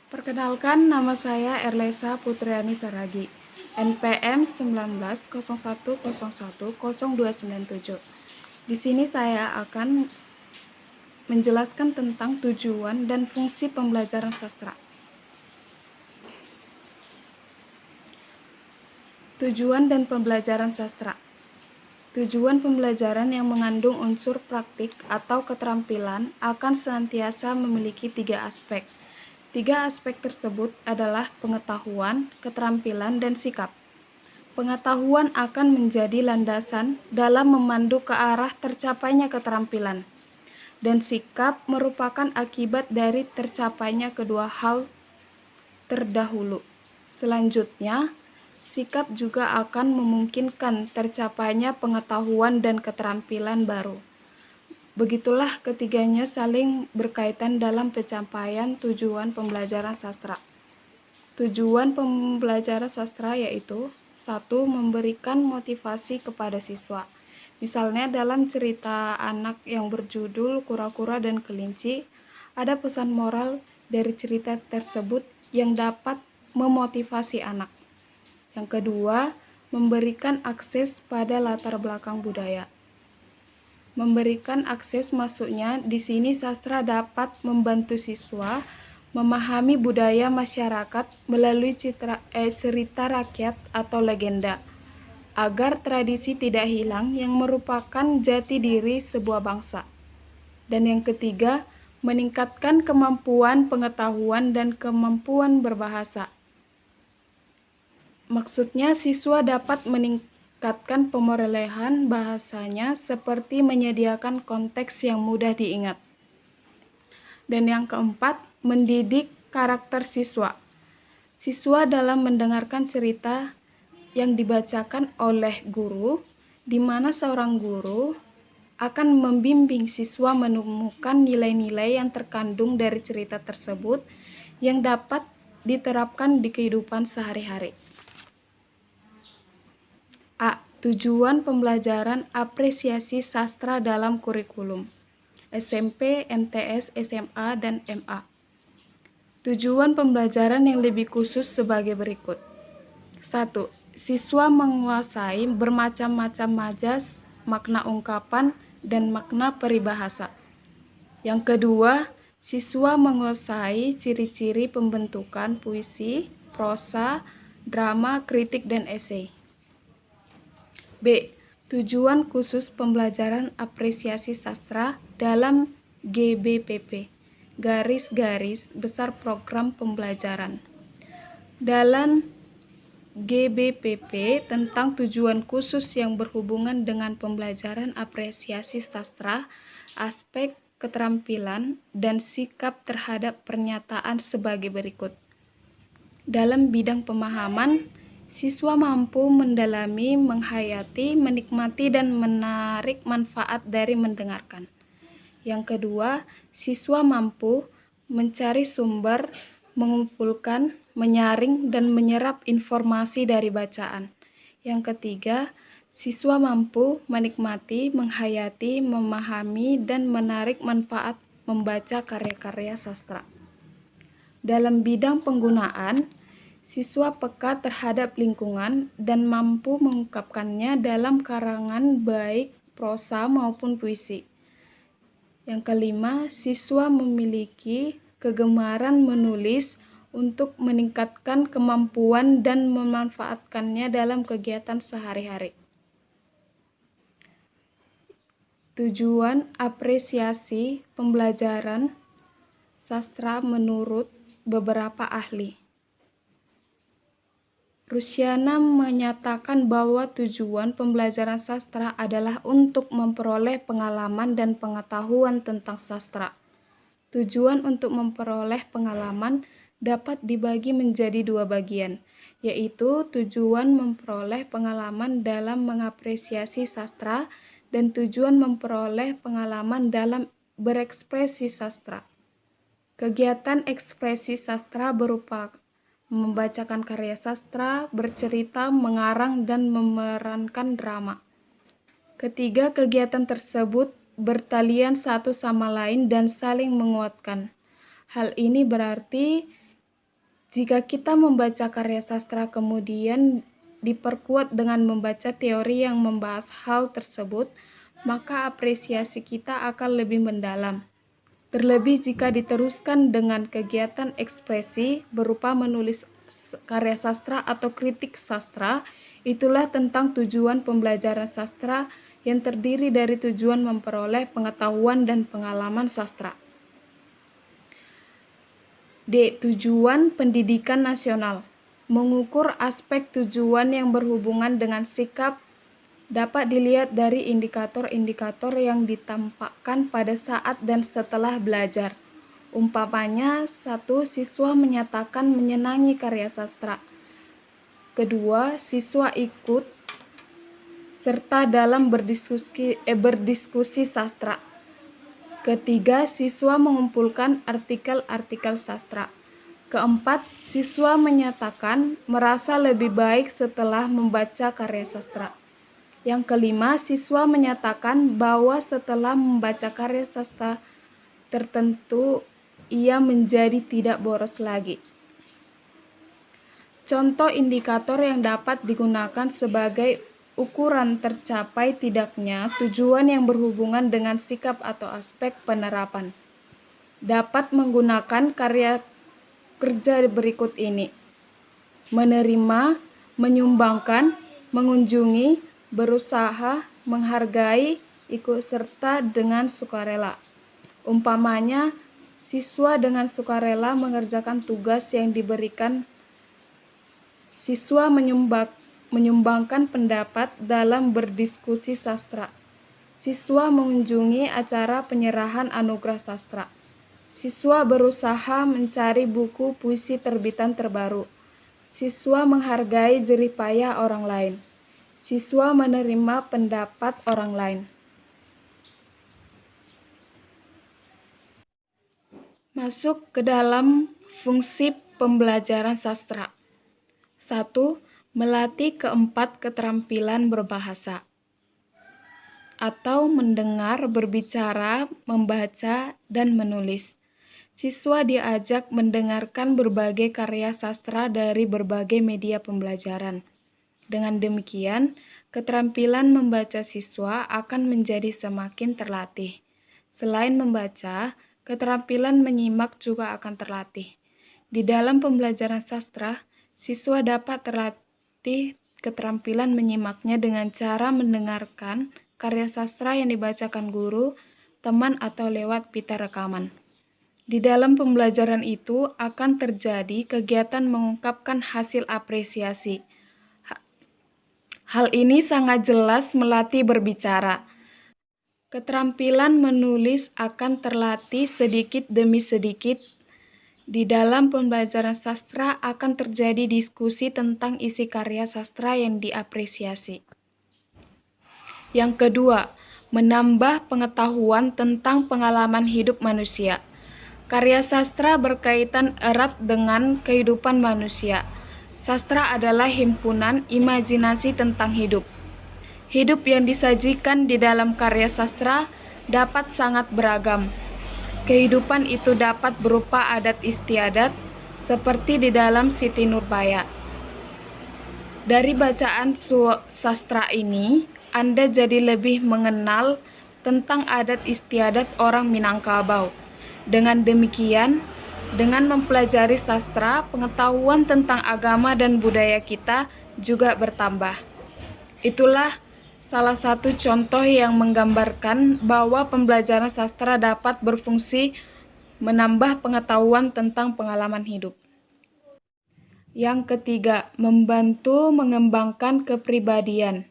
Perkenalkan, nama saya Erlesa Putriani Saragi, NPM 1901010297. Di sini saya akan menjelaskan tentang tujuan dan fungsi pembelajaran sastra. Tujuan dan pembelajaran sastra. Tujuan pembelajaran yang mengandung unsur praktik atau keterampilan akan senantiasa memiliki 3 aspek. 3 aspek tersebut adalah pengetahuan, keterampilan, dan sikap. Pengetahuan akan menjadi landasan dalam memandu ke arah tercapainya keterampilan, dan sikap merupakan akibat dari tercapainya kedua hal terdahulu. Selanjutnya, sikap juga akan memungkinkan tercapainya pengetahuan dan keterampilan baru. Begitulah ketiganya saling berkaitan dalam pencapaian tujuan pembelajaran sastra. Tujuan pembelajaran sastra yaitu 1. Memberikan motivasi kepada siswa. Misalnya dalam cerita anak yang berjudul Kura-Kura dan Kelinci, ada pesan moral dari cerita tersebut yang dapat memotivasi anak. Yang kedua, memberikan akses pada latar belakang budaya. Memberikan akses maksudnya di sini sastra dapat membantu siswa memahami budaya masyarakat melalui cerita rakyat atau legenda, agar tradisi tidak hilang yang merupakan jati diri sebuah bangsa. Dan yang ketiga, meningkatkan kemampuan pengetahuan dan kemampuan berbahasa. Maksudnya siswa dapat meningkatkan pemerolehan bahasanya seperti menyediakan konteks yang mudah diingat. Dan yang keempat, mendidik karakter siswa. Siswa dalam mendengarkan cerita yang dibacakan oleh guru, di mana seorang guru akan membimbing siswa menemukan nilai-nilai yang terkandung dari cerita tersebut yang dapat diterapkan di kehidupan sehari-hari. A. Tujuan pembelajaran apresiasi sastra dalam kurikulum SMP, MTS, SMA, dan MA. Tujuan pembelajaran yang lebih khusus sebagai berikut. 1. Siswa menguasai bermacam-macam majas, makna ungkapan, dan makna peribahasa. Yang kedua, siswa menguasai ciri-ciri pembentukan puisi, prosa, drama, kritik, dan esai. B. Tujuan khusus pembelajaran apresiasi sastra dalam GBPP, garis-garis besar program pembelajaran. Dalam GBPP tentang tujuan khusus yang berhubungan dengan pembelajaran apresiasi sastra, aspek keterampilan dan sikap terhadap pernyataan sebagai berikut. Dalam bidang pemahaman, siswa mampu mendalami, menghayati, menikmati, dan menarik manfaat dari mendengarkan. Yang kedua, siswa mampu mencari sumber, mengumpulkan, menyaring, dan menyerap informasi dari bacaan. Yang ketiga, siswa mampu menikmati, menghayati, memahami, dan menarik manfaat membaca karya-karya sastra. Dalam bidang penggunaan, siswa peka terhadap lingkungan dan mampu mengungkapkannya dalam karangan baik prosa maupun puisi. Yang kelima, siswa memiliki kegemaran menulis untuk meningkatkan kemampuan dan memanfaatkannya dalam kegiatan sehari-hari. Tujuan apresiasi pembelajaran sastra menurut beberapa ahli. Rusiana menyatakan bahwa tujuan pembelajaran sastra adalah untuk memperoleh pengalaman dan pengetahuan tentang sastra. Tujuan untuk memperoleh pengalaman dapat dibagi menjadi 2 bagian, yaitu tujuan memperoleh pengalaman dalam mengapresiasi sastra dan tujuan memperoleh pengalaman dalam berekspresi sastra. Kegiatan ekspresi sastra berupa membacakan karya sastra, bercerita, mengarang, dan memerankan drama. Ketiga kegiatan tersebut bertalian satu sama lain dan saling menguatkan. Hal ini berarti Jika kita membaca karya sastra kemudian diperkuat dengan membaca teori yang membahas hal tersebut, maka apresiasi kita akan lebih mendalam. Terlebih jika diteruskan dengan kegiatan ekspresi berupa menulis karya sastra atau kritik sastra, itulah tentang tujuan pembelajaran sastra yang terdiri dari tujuan memperoleh pengetahuan dan pengalaman sastra. D. Tujuan pendidikan nasional. Mengukur aspek tujuan yang berhubungan dengan sikap dapat dilihat dari indikator-indikator yang ditampakkan pada saat dan setelah belajar. Umpamanya, 1. Siswa menyatakan menyenangi karya sastra. Kedua, siswa ikut serta dalam berdiskusi sastra. Ketiga, siswa mengumpulkan artikel-artikel sastra. Keempat, siswa menyatakan merasa lebih baik setelah membaca karya sastra. Yang kelima, siswa menyatakan bahwa setelah membaca karya sastra tertentu, ia menjadi tidak boros lagi. Contoh indikator yang dapat digunakan sebagai ukuran tercapai tidaknya tujuan yang berhubungan dengan sikap atau aspek penerapan. Dapat menggunakan karya kerja berikut ini: menerima, menyumbangkan, mengunjungi, berusaha, menghargai, ikut serta dengan sukarela. Umpamanya, siswa dengan sukarela mengerjakan tugas yang diberikan. Siswa menyumbangkan pendapat dalam berdiskusi sastra. Siswa mengunjungi acara penyerahan anugerah sastra. Siswa berusaha mencari buku puisi terbitan terbaru. Siswa menghargai jerih payah orang lain. Siswa menerima pendapat orang lain. Masuk ke dalam fungsi pembelajaran sastra. 1. Melatih keempat keterampilan berbahasa atau mendengar, berbicara, membaca, dan menulis. Siswa diajak mendengarkan berbagai karya sastra dari berbagai media pembelajaran. Dengan demikian, keterampilan membaca siswa akan menjadi semakin terlatih. Selain membaca, keterampilan menyimak juga akan terlatih. Di dalam pembelajaran sastra, siswa dapat terlatih keterampilan menyimaknya dengan cara mendengarkan karya sastra yang dibacakan guru, teman, atau lewat pita rekaman. Di dalam pembelajaran itu akan terjadi kegiatan mengungkapkan hasil apresiasi. Hal ini sangat jelas melatih berbicara. Keterampilan menulis akan terlatih sedikit demi sedikit. Di dalam pembelajaran sastra akan terjadi diskusi tentang isi karya sastra yang diapresiasi. Yang kedua, menambah pengetahuan tentang pengalaman hidup manusia. Karya sastra berkaitan erat dengan kehidupan manusia. Sastra adalah himpunan imajinasi tentang hidup. Hidup yang disajikan di dalam karya sastra dapat sangat beragam. Kehidupan itu dapat berupa adat istiadat, seperti di dalam Siti Nurbaya. Dari bacaan sastra ini, Anda jadi lebih mengenal tentang adat istiadat orang Minangkabau. Dengan demikian, dengan mempelajari sastra, pengetahuan tentang agama dan budaya kita juga bertambah. Itulah salah satu contoh yang menggambarkan bahwa pembelajaran sastra dapat berfungsi menambah pengetahuan tentang pengalaman hidup. Yang ketiga, membantu mengembangkan kepribadian.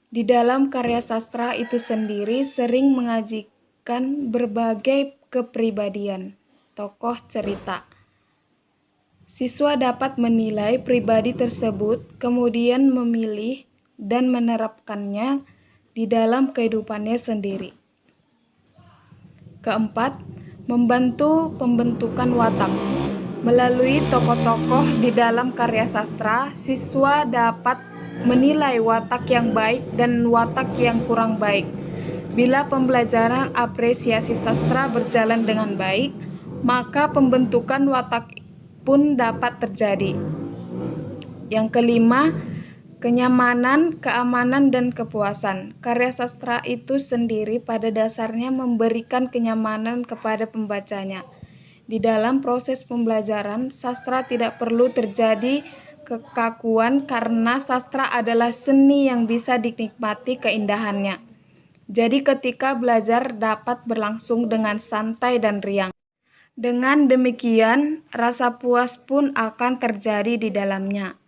Di dalam karya sastra itu sendiri sering mengajikan berbagai kepribadian tokoh cerita. Siswa dapat menilai pribadi tersebut, kemudian memilih dan menerapkannya di dalam kehidupannya sendiri. Keempat, membantu pembentukan watak. Melalui tokoh-tokoh di dalam karya sastra, siswa dapat menilai watak yang baik dan watak yang kurang baik. Bila pembelajaran apresiasi sastra berjalan dengan baik, maka pembentukan watak pun dapat terjadi. Yang kelima, kenyamanan, keamanan, dan kepuasan. Karya sastra itu sendiri pada dasarnya memberikan kenyamanan kepada pembacanya. Di dalam proses pembelajaran, sastra tidak perlu terjadi kekakuan karena sastra adalah seni yang bisa dinikmati keindahannya. Jadi ketika belajar dapat berlangsung dengan santai dan riang. Dengan demikian, rasa puas pun akan terjadi di dalamnya.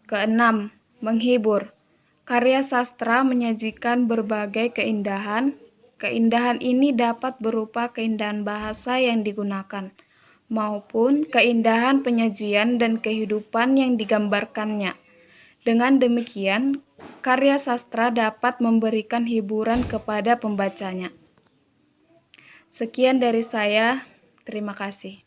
Keenam, menghibur. Karya sastra menyajikan berbagai keindahan. Keindahan ini dapat berupa keindahan bahasa yang digunakan, maupun keindahan penyajian dan kehidupan yang digambarkannya. Dengan demikian, karya sastra dapat memberikan hiburan kepada pembacanya. Sekian dari saya, terima kasih.